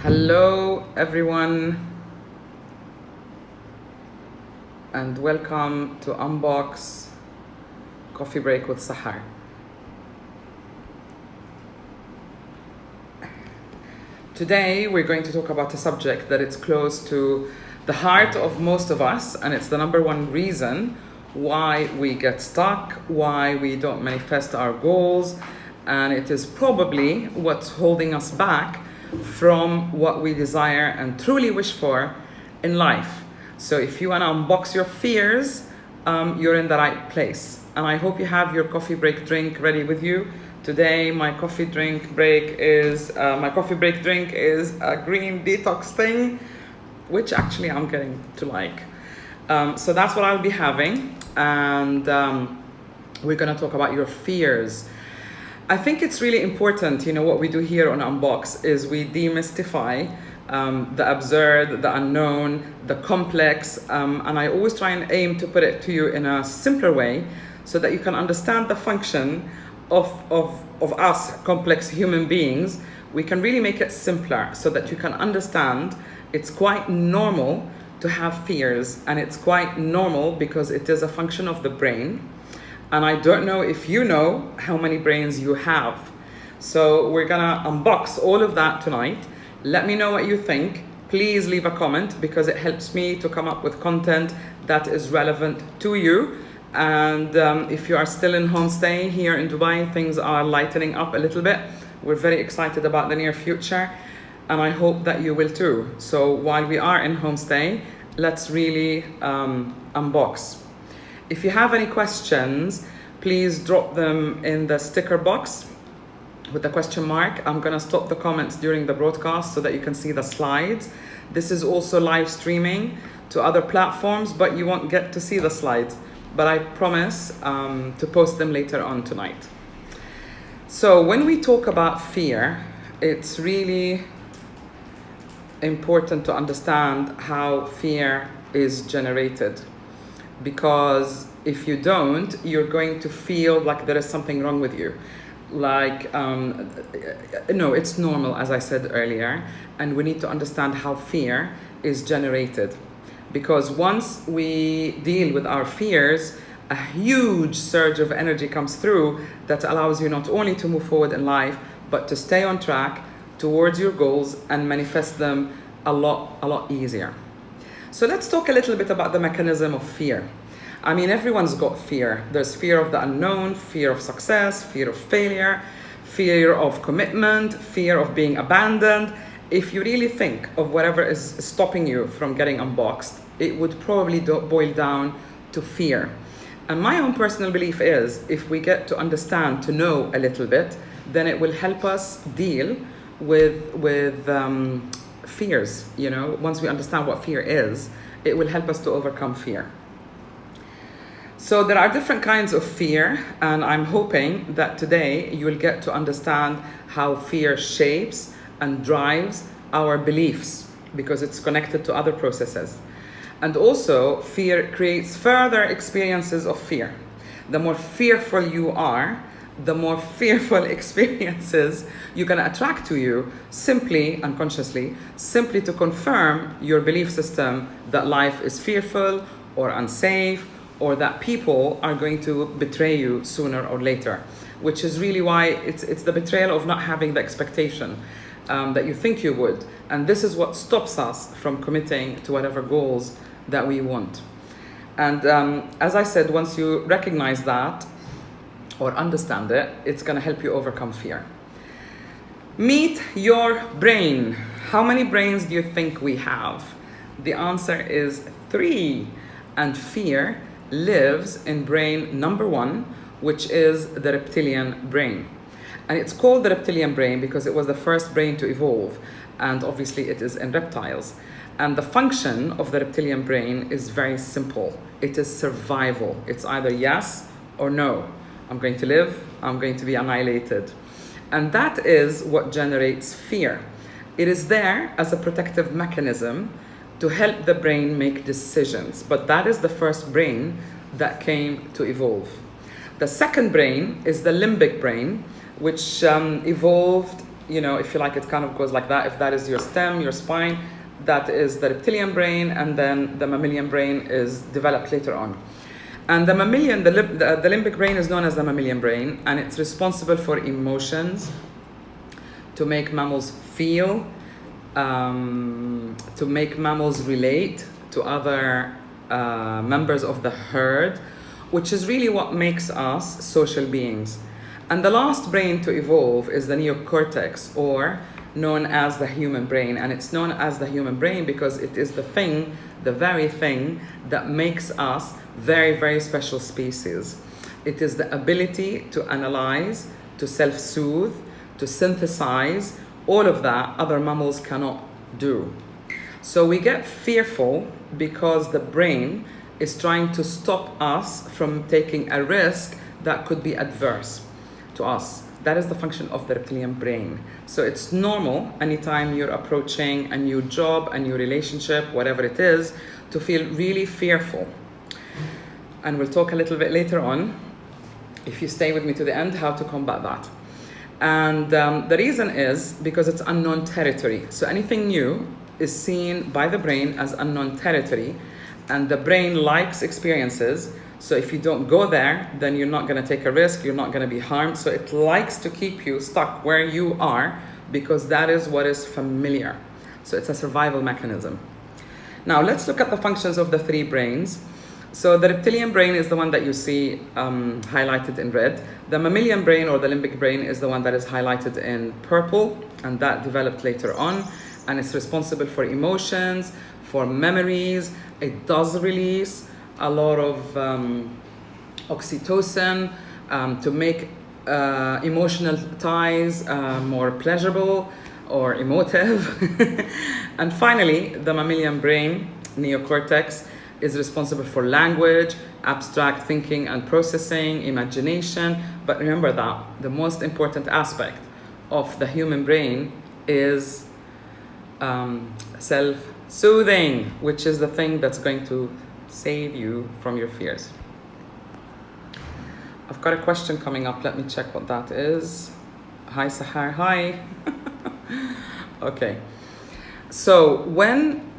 Hello everyone and welcome to Unbox Coffee Break with Sahar. Today we're going to talk about a subject that is close to the heart of most of us, and it's the number one reason why we get stuck, why we don't manifest our goals, and it is probably what's holding us back from what we desire and truly wish for in life. So if you want to unbox your fears, you're in the right place. And I hope you have your coffee break drink ready with you. Today my coffee break drink is a green detox thing, which actually I'm getting to like. So that's what I'll be having, and we're gonna talk about your fears. I think it's really important, what we do here on Unbox is we demystify the absurd, the unknown, the complex, and I always try and aim to put it to you in a simpler way so that you can understand the function of us complex human beings. We can really make it simpler so that you can understand it's quite normal to have fears, and it's quite normal because it is a function of the brain. And I don't know if you know how many brains you have. So we're gonna unbox all of that tonight. Let me know what you think. Please leave a comment because it helps me to come up with content that is relevant to you. And if you are still in homestay here in Dubai, things are lightening up a little bit. We're very excited about the near future, and I hope that you will too. So while we are in homestay, let's really unbox. If you have any questions, please drop them in the sticker box with the question mark. I'm gonna stop the comments during the broadcast so that you can see the slides. This is also live streaming to other platforms, but you won't get to see the slides. But I promise to post them later on tonight. So when we talk about fear, it's really important to understand how fear is generated. Because if you don't, you're going to feel like there is something wrong with you. Like, no, it's normal, as I said earlier, and we need to understand how fear is generated. Because once we deal with our fears, a huge surge of energy comes through that allows you not only to move forward in life, but to stay on track towards your goals and manifest them a lot easier. So let's talk a little bit about the mechanism of fear. I mean, everyone's got fear. There's fear of the unknown, fear of success, fear of failure, fear of commitment, fear of being abandoned. If you really think of whatever is stopping you from getting unboxed, it would probably boil down to fear. And my own personal belief is if we get to understand, to know a little bit, then it will help us deal with fears. Once we understand what fear is, it will help us to overcome fear. So there are different kinds of fear, and I'm hoping that today you will get to understand how fear shapes and drives our beliefs, because it's connected to other processes. And also, fear creates further experiences of fear. The more fearful you are, the more fearful experiences you're going to attract to you, simply, unconsciously, simply to confirm your belief system that life is fearful or unsafe, or that people are going to betray you sooner or later, which is really why it's the betrayal of not having the expectation that you think you would. And this is what stops us from committing to whatever goals that we want. And as I said, once you recognize that or understand it, it's going to help you overcome fear. Meet your brain. How many brains do you think we have? The answer is 3. And fear lives in brain number 1, which is the reptilian brain. And it's called the reptilian brain because it was the first brain to evolve, and obviously it is in reptiles. And the function of the reptilian brain is very simple. It is survival. It's either yes or no. I'm going to live, I'm going to be annihilated. And that is what generates fear. It is there as a protective mechanism to help the brain make decisions. But that is the first brain that came to evolve. The second brain is the limbic brain, which evolved you know, if you like, it kind of goes like that. If that is your stem, your spine, that is the reptilian brain, and then the mammalian brain is developed later on. And the mammalian, the limbic brain is known as the mammalian brain, and it's responsible for emotions, to make mammals feel, to make mammals relate to other members of the herd, which is really what makes us social beings. And the last brain to evolve is the neocortex, or known as the human brain. And it's known as the human brain because it is the thing, the very thing that makes us very, very special species. It is the ability to analyze, to self-soothe, to synthesize, all of that other mammals cannot do. So we get fearful because the brain is trying to stop us from taking a risk that could be adverse to us. That is the function of the reptilian brain. So it's normal anytime you're approaching a new job, a new relationship, whatever it is, to feel really fearful. And we'll talk a little bit later on, if you stay with me to the end, how to combat that. And the reason is because it's unknown territory. So anything new is seen by the brain as unknown territory, and the brain likes experiences. So if you don't go there, then you're not going to take a risk, you're not going to be harmed. So it likes to keep you stuck where you are because that is what is familiar. So it's a survival mechanism. Now let's look at the functions of the three brains. So the reptilian brain is the one that you see highlighted in red. The mammalian brain, or the limbic brain, is the one that is highlighted in purple, and that developed later on. And it's responsible for emotions, for memories. It does release a lot of oxytocin to make emotional ties more pleasurable or emotive. And finally, the mammalian brain, neocortex, is responsible for language, abstract thinking and processing, imagination. But remember that the most important aspect of the human brain is self-soothing, which is the thing that's going to save you from your fears. I've got a question coming up. Let me check what that is. Hi, Sahar. Hi. Okay. So when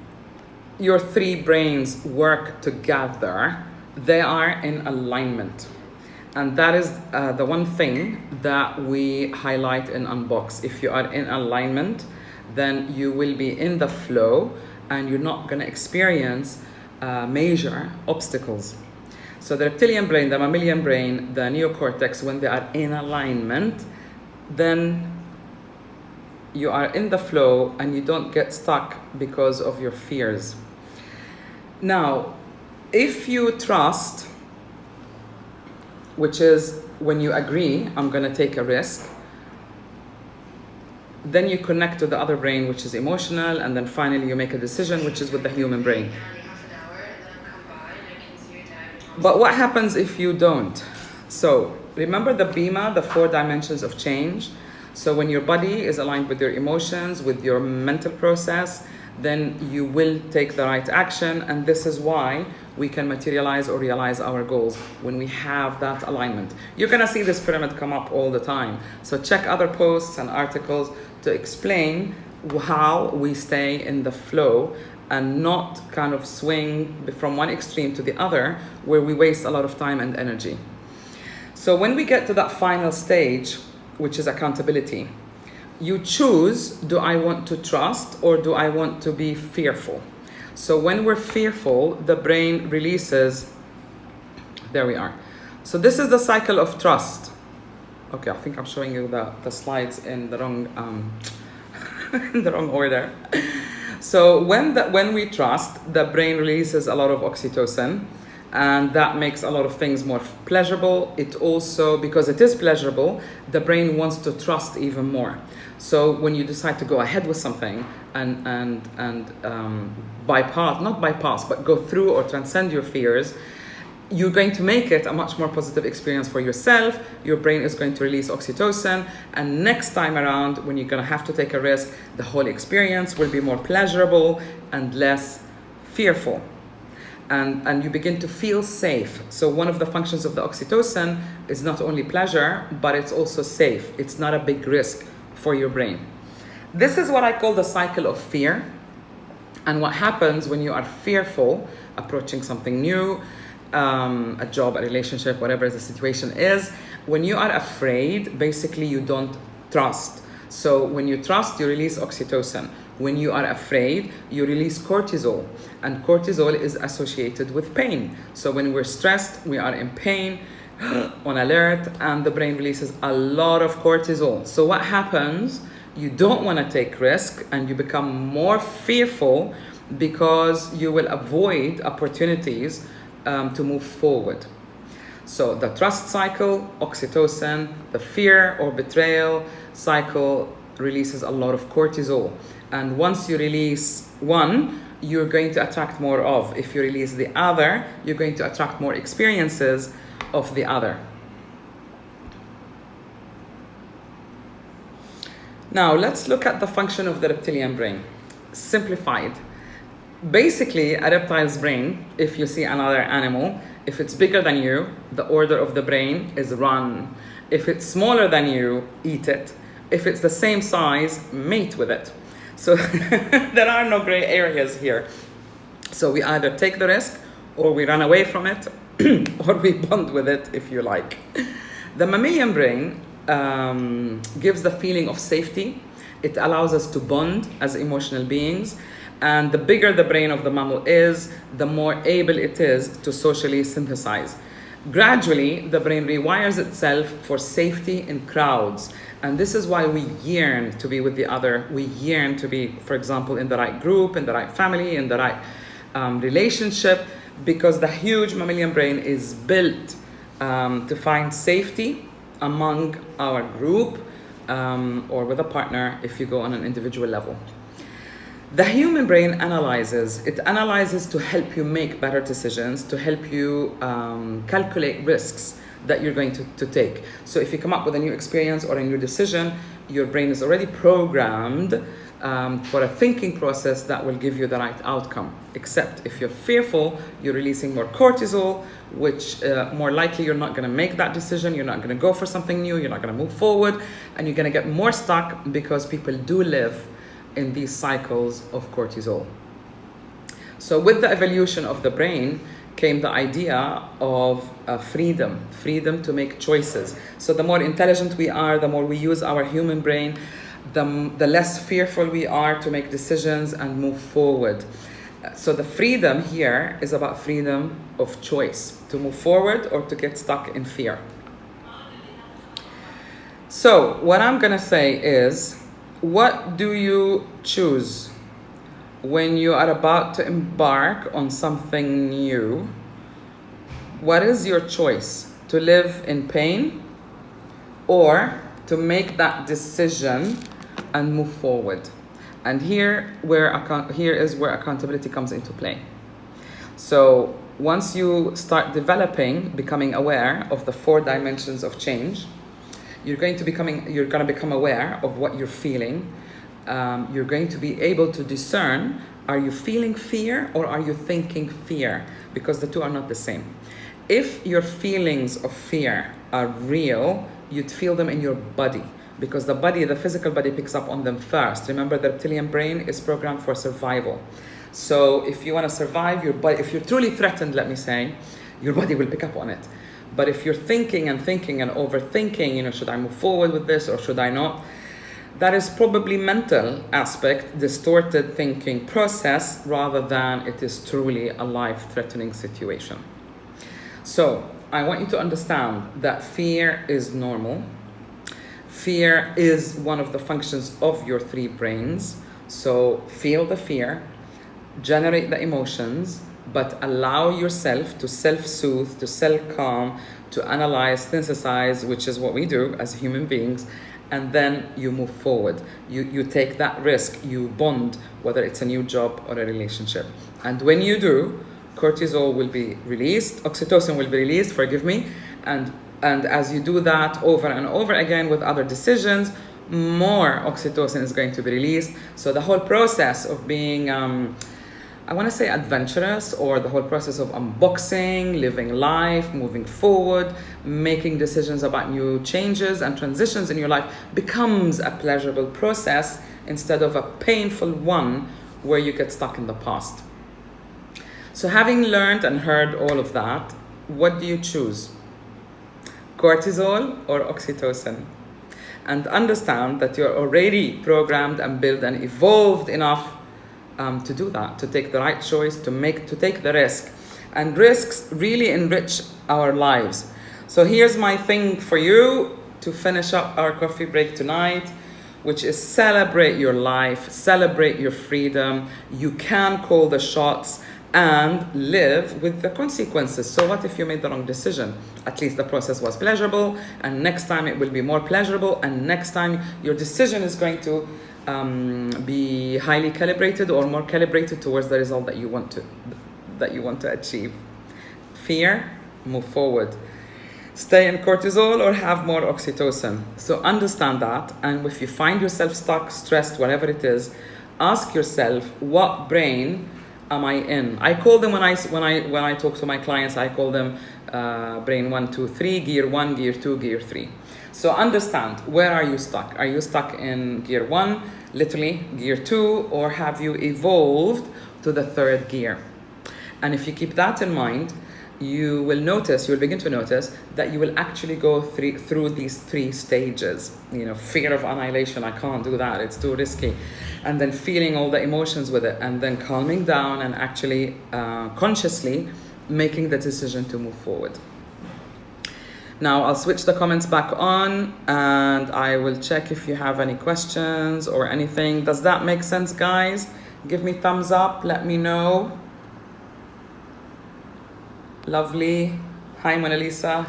your three brains work together, they are in alignment. And that is the one thing that we highlight in Unbox. If you are in alignment, then you will be in the flow and you're not going to experience major obstacles. So the reptilian brain, the mammalian brain, the neocortex, when they are in alignment, then you are in the flow and you don't get stuck because of your fears. Now, if you trust, which is when you agree, I'm going to take a risk, then you connect to the other brain, which is emotional, and then finally you make a decision, which is with the human brain. But what happens if you don't? So remember the Bima, the 4 dimensions of change. So when your body is aligned with your emotions, with your mental process, then you will take the right action. And this is why we can materialize or realize our goals when we have that alignment. You're gonna see this pyramid come up all the time. So check other posts and articles to explain how we stay in the flow and not kind of swing from one extreme to the other where we waste a lot of time and energy. So when we get to that final stage, which is accountability, you choose, do I want to trust or do I want to be fearful? So when we're fearful, the brain releases, there we are. So this is the cycle of trust. Okay, I think I'm showing you the slides in the wrong, in the wrong order. So when we trust, the brain releases a lot of oxytocin, and that makes a lot of things more pleasurable. It also, because it is pleasurable, the brain wants to trust even more. So when you decide to go ahead with something and not bypass, but go through or transcend your fears, you're going to make it a much more positive experience for yourself. Your brain is going to release oxytocin, and next time around, when you're going to have to take a risk, the whole experience will be more pleasurable and less fearful. And you begin to feel safe. So one of the functions of the oxytocin is not only pleasure, but it's also safe. It's not a big risk for your brain. This is what I call the cycle of fear. And what happens when you are fearful, approaching something new, a job, a relationship, whatever the situation is, when you are afraid, basically you don't trust. So when you trust, you release oxytocin. When you are afraid, you release cortisol. And cortisol is associated with pain. So when we're stressed, we are in pain, on alert, and the brain releases a lot of cortisol. So what happens? You don't want to take risk and you become more fearful because you will avoid opportunities to move forward. So the trust cycle, oxytocin, the fear or betrayal cycle releases a lot of cortisol. And once you release one, you're going to attract more of. If you release the other, you're going to attract more experiences of the other. Now, let's look at the function of the reptilian brain. Simplified. Basically, a reptile's brain, if you see another animal, if it's bigger than you, the order of the brain is run. If it's smaller than you, eat it. If it's the same size, mate with it. So there are no gray areas here. So we either take the risk or we run away from it or we bond with it, if you like. The mammalian brain gives the feeling of safety. It allows us to bond as emotional beings. And the bigger the brain of the mammal is, the more able it is to socially synthesize. Gradually, the brain rewires itself for safety in crowds. And this is why we yearn to be with the other. We yearn to be, for example, in the right group, in the right family, in the right relationship, because the huge mammalian brain is built to find safety among our group or with a partner if you go on an individual level. The human brain analyzes. It analyzes to help you make better decisions, to help you calculate risks that you're going to take. So if you come up with a new experience or a new decision, your brain is already programmed for a thinking process that will give you the right outcome. Except if you're fearful, you're releasing more cortisol, which more likely you're not going to make that decision, you're not going to go for something new, you're not going to move forward, and you're going to get more stuck because people do live in these cycles of cortisol. So with the evolution of the brain came the idea of freedom to make choices. So the more intelligent we are, the more we use our human brain, the less fearful we are to make decisions and move forward. So the freedom here is about freedom of choice, to move forward or to get stuck in fear. So what I'm gonna say is, what do you choose when you are about to embark on something new? What is your choice? To live in pain or to make that decision and move forward? And here is where accountability comes into play. So once you start becoming aware of the 4 dimensions of change, you're going to become aware of what you're feeling. You're going to be able to discern, are you feeling fear or are you thinking fear? Because the two are not the same. If your feelings of fear are real, you'd feel them in your body, because the physical body picks up on them first. Remember, the reptilian brain is programmed for survival. So if you want to survive, if you're truly threatened, let me say, your body will pick up on it. But if you're thinking and overthinking, should I move forward with this or should I not? That is probably mental aspect, distorted thinking process, rather than it is truly a life-threatening situation. So I want you to understand that fear is normal. Fear is one of the functions of your 3 brains. So feel the fear, generate the emotions, but allow yourself to self-soothe, to self-calm, to analyze, synthesize, which is what we do as human beings, and then you move forward. You take that risk, you bond, whether it's a new job or a relationship. And when you do, cortisol will be released, oxytocin will be released, forgive me, and as you do that over and over again with other decisions, more oxytocin is going to be released. So the whole process of being I want to say adventurous, or the whole process of unboxing, living life, moving forward, making decisions about new changes and transitions in your life becomes a pleasurable process instead of a painful one where you get stuck in the past. So having learned and heard all of that, what do you choose? Cortisol or oxytocin? And understand that you're already programmed and built and evolved enough to do that, to take the right choice, to take the risk. And risks really enrich our lives. So here's my thing for you to finish up our coffee break tonight, which is celebrate your life, celebrate your freedom. You can call the shots and live with the consequences. So what if you made the wrong decision? At least the process was pleasurable, and next time it will be more pleasurable, and next time your decision is going to be highly calibrated or more calibrated towards the result that you want to achieve. Fear, move forward. Stay in cortisol or have more oxytocin. So understand that, and if you find yourself stuck, stressed, whatever it is, ask yourself, what brain am I in? I call them when I talk to my clients, I call them brain 1, 2, 3, gear 1, gear 2, gear 3. So understand, where are you stuck? Are you stuck in gear 1, literally gear 2, or have you evolved to the third gear? And if you keep that in mind, you'll begin to notice that you will actually go through these 3 stages. Fear of annihilation, I can't do that, it's too risky. And then feeling all the emotions with it, and then calming down and actually consciously making the decision to move forward. Now I'll switch the comments back on, and I will check if you have any questions or anything. Does that make sense, guys? Give me thumbs up, let me know. Lovely. Hi, Mona Lisa.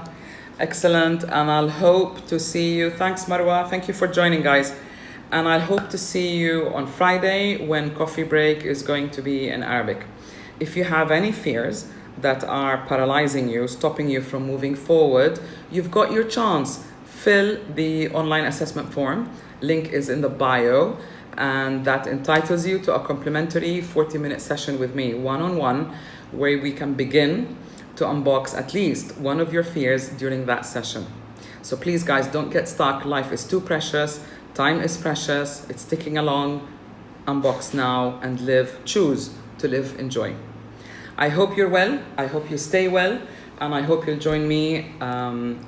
Excellent. And I'll hope to see you. Thanks, Marwa. Thank you for joining, guys. And I hope to see you on Friday when coffee break is going to be in Arabic. If you have any fears that are paralyzing you, stopping you from moving forward, you've got your chance. Fill the online assessment form. Link is in the bio, and that entitles you to a complimentary 40-minute session with me, one-on-one, where we can begin to unbox at least one of your fears during that session. So please, guys, don't get stuck. Life is too precious. Time is precious. It's ticking along. Unbox now and live. Choose to live, enjoy. I hope you're well. I hope you stay well. And I hope you'll join me,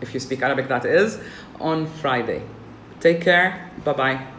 if you speak Arabic, that is, on Friday. Take care. Bye-bye.